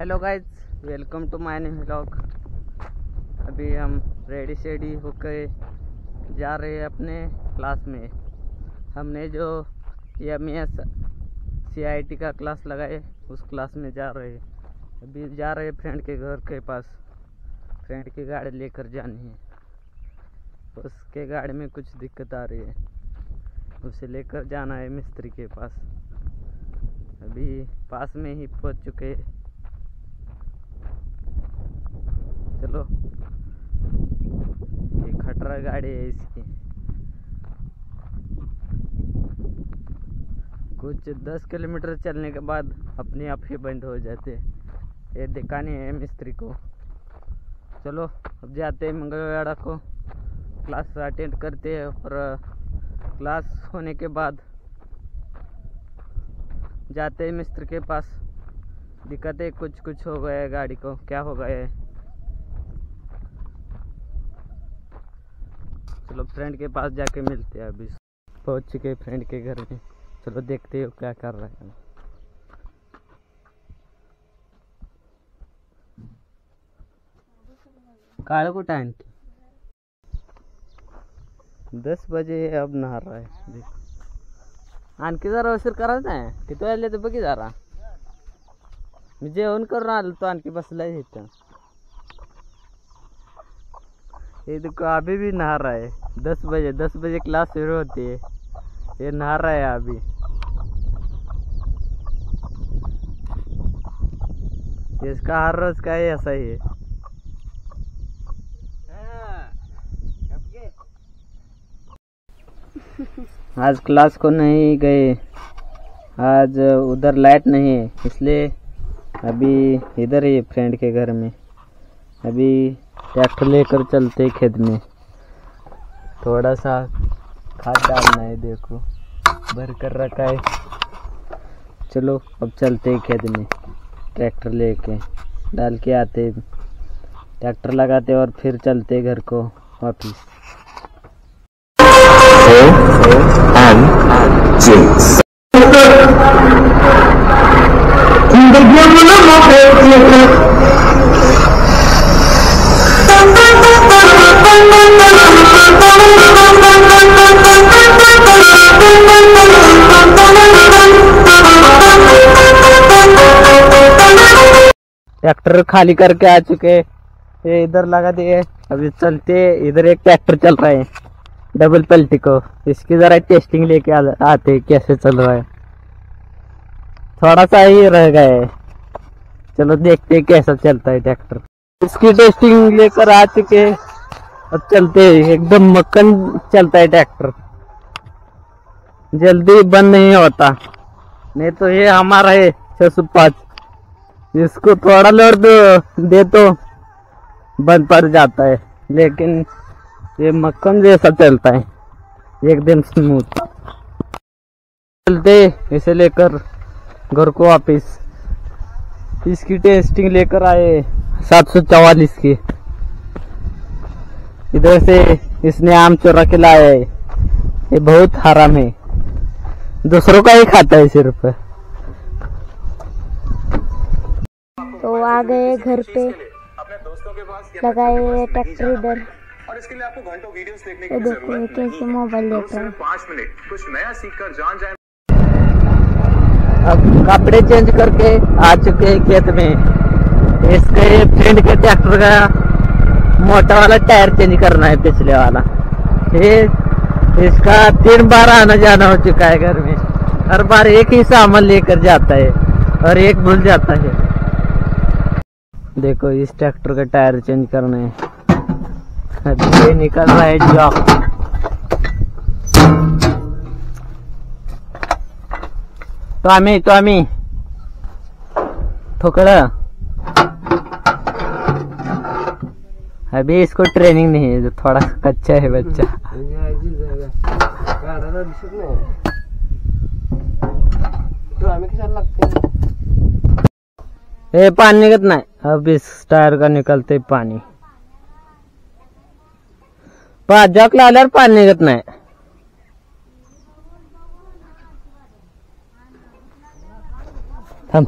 Hello guys, welcome to my new vlog. अभी हम ready होकर जा रहे हैं अपने क्लास में। हमने जो MES CIT का क्लास लगाए उस क्लास में जा रहे हैं। अभी जा रहे हैं फ्रेंड के घर के पास। फ्रेंड की गाड़ी लेकर जानी है। उसके गाड़ी में कुछ दिक्कत आ रही है, उसे लेकर जाना है मिस्त्री के पास। अभी पास में ही पहुंच चुके। चलो, ये खटरा गाड़ी है इसकी। कुछ 10 किलोमीटर चलने के बाद अपने आप ही बंद हो जाते। ये दिखानी है मिस्त्री को। चलो अब जाते हैं मंगलवाड़ा को, क्लास अटेंड करते हैं और क्लास होने के बाद जाते हैं मिस्त्री के पास। दिक्कतें कुछ हो गया है गाड़ी को, क्या हो गया है। चलो फ्रेंड के पास जाके मिलते हैं। अभी पहुंच चुके फ्रेंड के घर में। चलो देखते हो क्या कर रहे हैं। काले को टाइम 10 बजे अब नहा रहा है। देखो आणखी जरा उशीर करायचा आहे. किती वाजले तर बघी जरा. मी जेवण करून आलो तो आणखी बसलाय इथं. ये देखो अभी भी नहा रहा है। 10 बजे क्लास शुरू होती है। ये नहा रहा है अभी। इसका हर रोज का ही ऐसा ही है। आज क्लास को नहीं गए, आज उधर लाइट नहीं है, इसलिए अभी इधर ही फ्रेंड के घर में। अभी ट्रैक्टर लेकर चलते खेत में। थोड़ा सा खाद डालना है, देखो भर कर रखा है। चलो अब चलते खेत में, ट्रैक्टर लेके डाल के आते, ट्रैक्टर लगाते और फिर चलते घर को वापिस। ट्रैक्टर खाली करके आ चुके, ये इधर लगा दिए। अभी चलते, इधर एक ट्रैक्टर चल रहा है डबल पल्टी को। इसकी जरा टेस्टिंग लेके आते कैसे चल रहा है। थोड़ा सा ही रह गए, चलो देखते कैसा चलता है ट्रैक्टर। इसकी टेस्टिंग लेकर आ चुके, अब चलते एकदम मक्खन चलता है ट्रैक्टर। जल्दी बंद नहीं होता, नहीं तो ये हमारा है 605। इसको थोड़ा लोड दे तो बंद पड़ जाता है, लेकिन ये मक्खन जैसा चलता है एकदम स्मूथ। चलते इसे लेकर घर को वापिस। इसकी टेस्टिंग लेकर आए 744 की। इधर से इसने आम चोरा के लाया है। ये बहुत हराम है, दूसरों का ही खाता है सिर्फ। तो आ गए घर पे, लगाए ट्रैक्टर इधर। और इसके लिए आपको घंटों वीडियोस देखने की जरूरत नहीं है। कैसे मोबाइल देख रहा है। 5 मिनट कुछ नया सीखकर जान जाए। अब कपड़े चेंज करके आ चुके हैं खेत में। इसके फ्रेंड के ट्रैक्टर का मोटा वाला टायर चेंज करना है, पिछले वाला। ये इसका 3 बार आना जाना हो चुका है घर में। हर बार एक ही सामान लेकर जाता है और एक भूल जाता है। देखो इस ट्रैक्टर का टायर चेंज करना है। अभी ये निकल रहा है जॉक। तो आम्ही थोड़ा अभी इसको ट्रेनिंग नहीं है, जो थोड़ा कच्चा है बच्चा। ये पानी निकलत नाही, अब इस टायर का निकलते पानी। जॉक लावल्यावर पाणी निघत नाही। थांब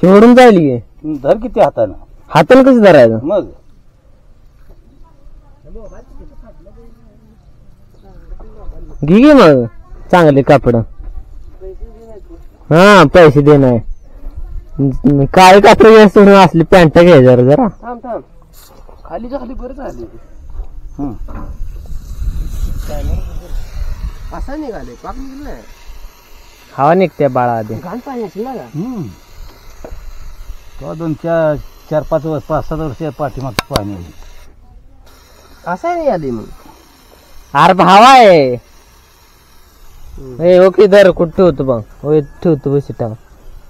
शेवडून जाईल की धर किती हातानं हातानं कसं धरायचं मग घे की मग चांगले कापड हा पैसे देणार काळे कापड घ्या सोडून असली पॅन्ट घ्या जरा थांब खाली बरं झाली असा निघाले पाक निघलाय हवा निघते बाळा आधी घाण पाणी असेल ना तो 2-4-5 वर्ष 5-7 वर्ष पाठीमाग पाणी असा नाही आली मग अरे भावा आहे ओके धर कुठं ठेवतो बघ होय ठेवतो बस टाक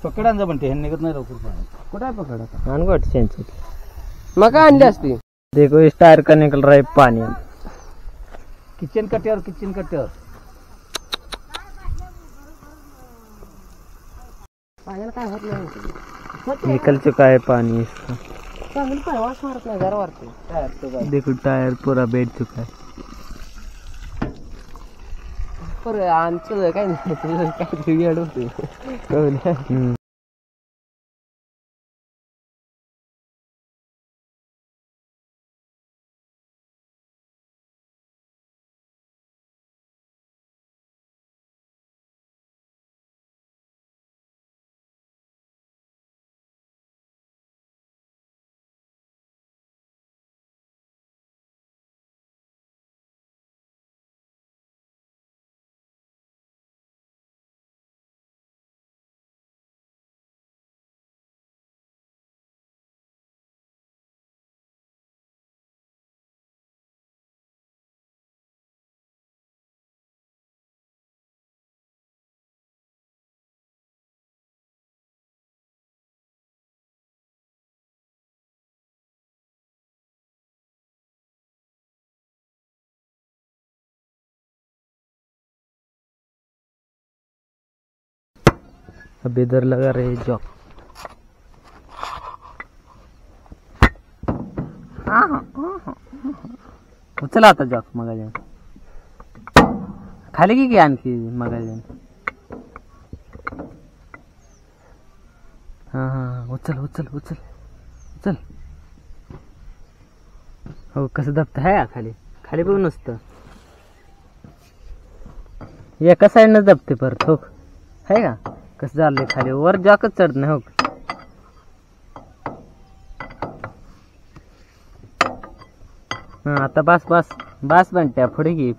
पकडांचा पण ते निघत नाही लवकर पाणी कुठं आहे पकड आणि गोट शेंच मग काय आणली असती देखो इस टायर का निकल रहा है पानी किचन कट्यावर पाण्याला काय होत नाही निकल चुका है पानी इसका चांगली पाय वास मारत नाही जरा वाटते देखो टायर पूरा बैठ चुका है पर आमचं काय नाही तुझं काय वेळ होते अब इधर लगा रहे जॉक चला आता जॉक मगाजन खाली की आणखी मगाजन हा उचल हो कसं दबत आहे खाली बघ नसतं एका साईडनं दबते परत हो आहे का कसं झालंय खाली वर जॉकच चढत नाही हो हा आता बस बनत्या पुढे घे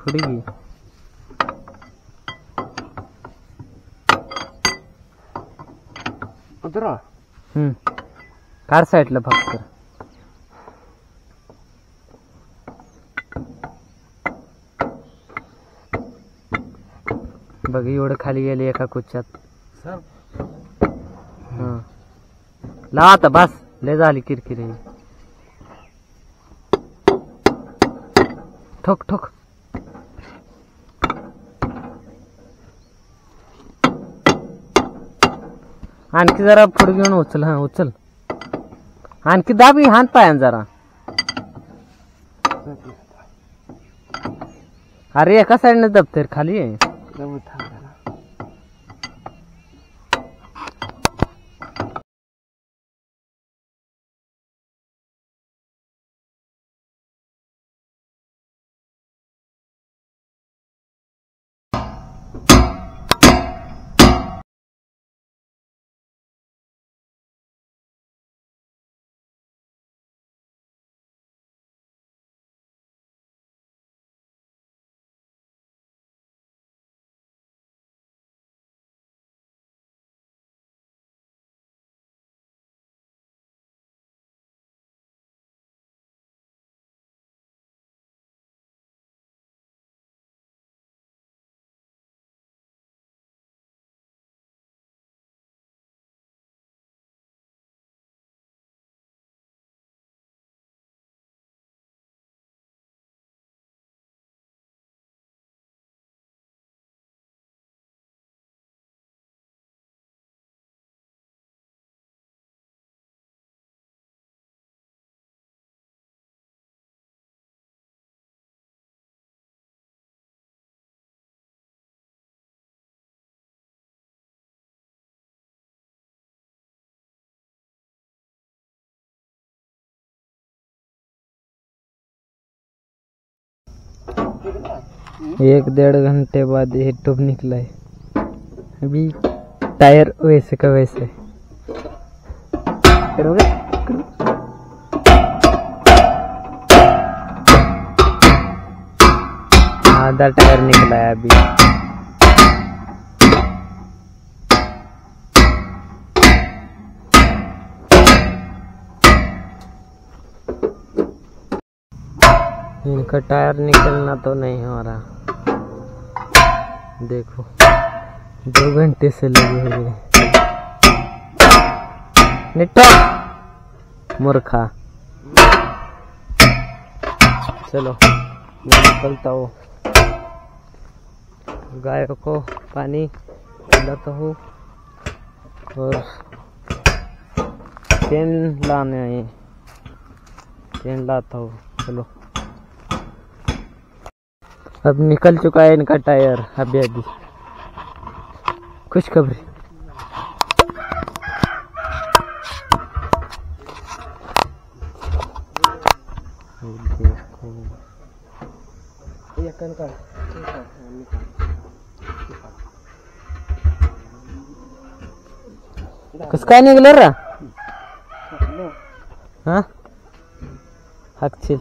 उतरा कार साईडला फक्त बघ एवढं खाली गेले एका कुच्यात लाव आता बस लय झाली किरकिरी ठोक आणखी जरा पुढे घेऊन उचल आणखी दाबी हात पायान जरा अरे एका साईडने दबते खाली आहे 1-1.5 घंटे बाद ये ट्यूब निकला है। अभी टायर वैसे का वैसे करोगे। आधा टायर निकला है अभी। इनका टायर निकलना तो नहीं हो रहा, देखो 2 घंटे से लगे हुए। निट्टो मूर्खा, चलो मैं निकलता हूँ, गायों को पानी पिलाता हूँ और चैन लाने आए, चैन लाता हूँ। चलो अब निकल चुका है इनका टायर। अभी अभी खुशखबरी, कस काय निघलं रा? हा हाकशील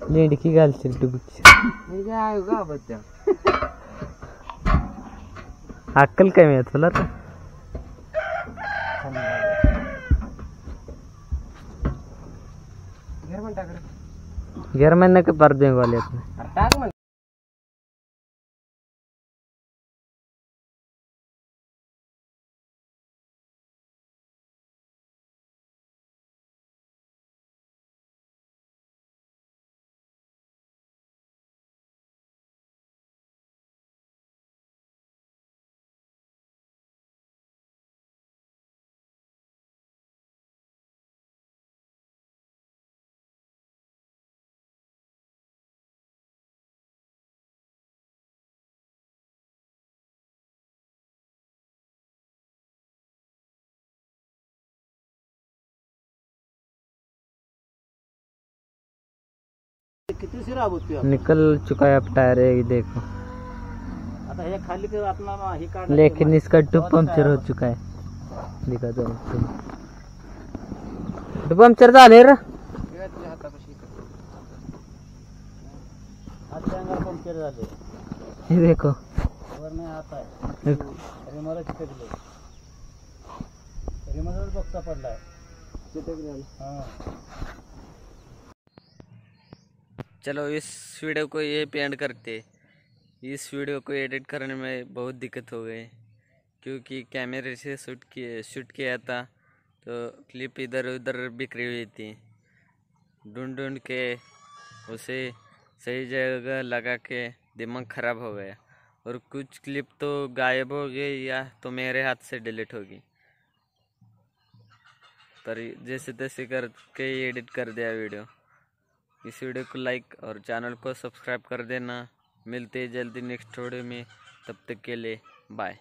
लेंडकी घालशील डुबकी अक्कल कमी आहे तुला तर. घर में के पर देंगे वाले किती सिरा निकल चुका है अब टायर है, ये देखो। आता हे खाली कर अपना हे काढ, लेकिन इसका ट्यूब पंक्चर हो चुका है, दिखा दो। ट्यूब पंक्चर झाले रे, पंक्चर झाले। ये देखो वर नाही हात आहे, रिमोला चिटकले, रिमोवर बॉक्स पडलाय, चिटकले। हां चलो इस वीडियो को ये पे एंड करते। इस वीडियो को एडिट करने में बहुत दिक्कत हो गई, क्योंकि कैमरे से शूट किया था तो क्लिप इधर उधर बिखरी हुई थी। ढूंढ के उसे सही जगह लगा के दिमाग ख़राब हो गया, और कुछ क्लिप तो गायब हो गई या तो मेरे हाथ से डिलीट होगी। पर जैसे तैसे करके एडिट कर दिया वीडियो। इस वीडियो को लाइक और चैनल को सब्सक्राइब कर देना। मिलते हैं जल्दी नेक्स्ट वीडियो में, तब तक के लिए बाय।